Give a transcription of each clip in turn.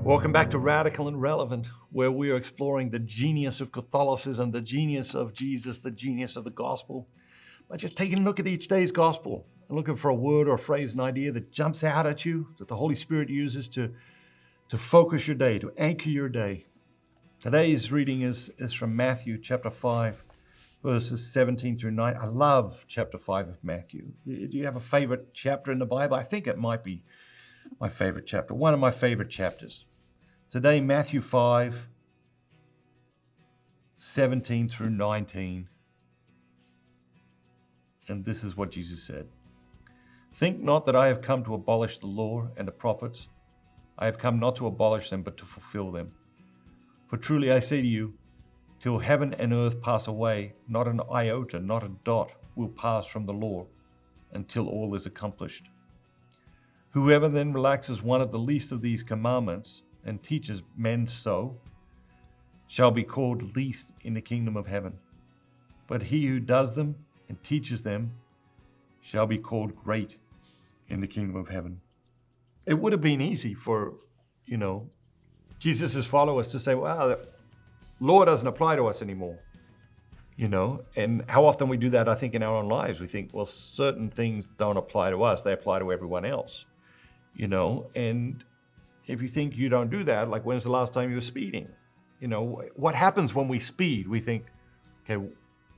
Welcome back to Radical and Relevant, where we are exploring the genius of Catholicism, the genius of Jesus, the genius of the gospel, by just taking a look at each day's gospel and looking for a word or a phrase, an idea that jumps out at you, that the Holy Spirit uses to focus your day, to anchor your day. Today's reading is from Matthew chapter 5, verses 17 through 9. I love chapter 5 of Matthew. Do you have a favorite chapter in the Bible? I think it might be my favorite chapter, one of my favorite chapters. Today, Matthew 5, 17 through 19. And this is what Jesus said. Think not that I have come to abolish the law and the prophets. I have come not to abolish them, but to fulfill them. For truly I say to you, till heaven and earth pass away, not an iota, not a dot will pass from the law until all is accomplished. Whoever then relaxes one of the least of these commandments and teaches men so, shall be called least in the kingdom of heaven. But he who does them and teaches them shall be called great in the kingdom of heaven. It would have been easy for, Jesus' followers to say, wow, the law doesn't apply to us anymore. And how often we do that, I think, in our own lives. We think, well, certain things don't apply to us, they apply to everyone else. And if you think you don't do that, like when's the last time you were speeding? What happens when we speed? We think, okay,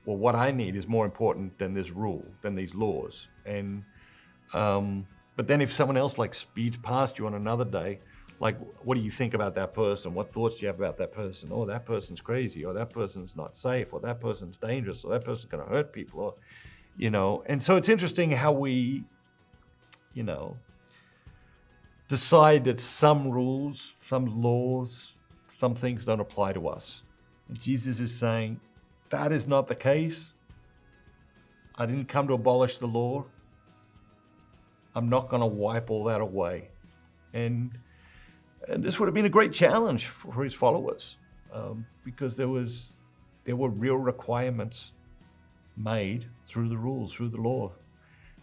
well, what I need is more important than this rule, than these laws. And but then if someone else like speeds past you on another day, like, what do you think about that person? What thoughts do you have about that person? Oh, that person's crazy, or that person's not safe, or that person's dangerous, or that person's going to hurt people, or, And so it's interesting how we, decide that some rules, some laws, some things don't apply to us. And Jesus is saying, that is not the case. I didn't come to abolish the law. I'm not going to wipe all that away. And this would have been a great challenge for his followers, because there were real requirements made through the rules, through the law,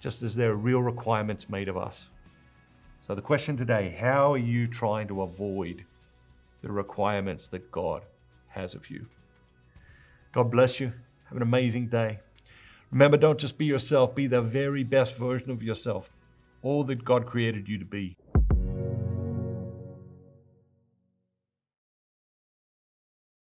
just as there are real requirements made of us. So the question today, how are you trying to avoid the requirements that God has of you? God bless you. Have an amazing day. Remember, don't just be yourself, be the very best version of yourself, all that God created you to be.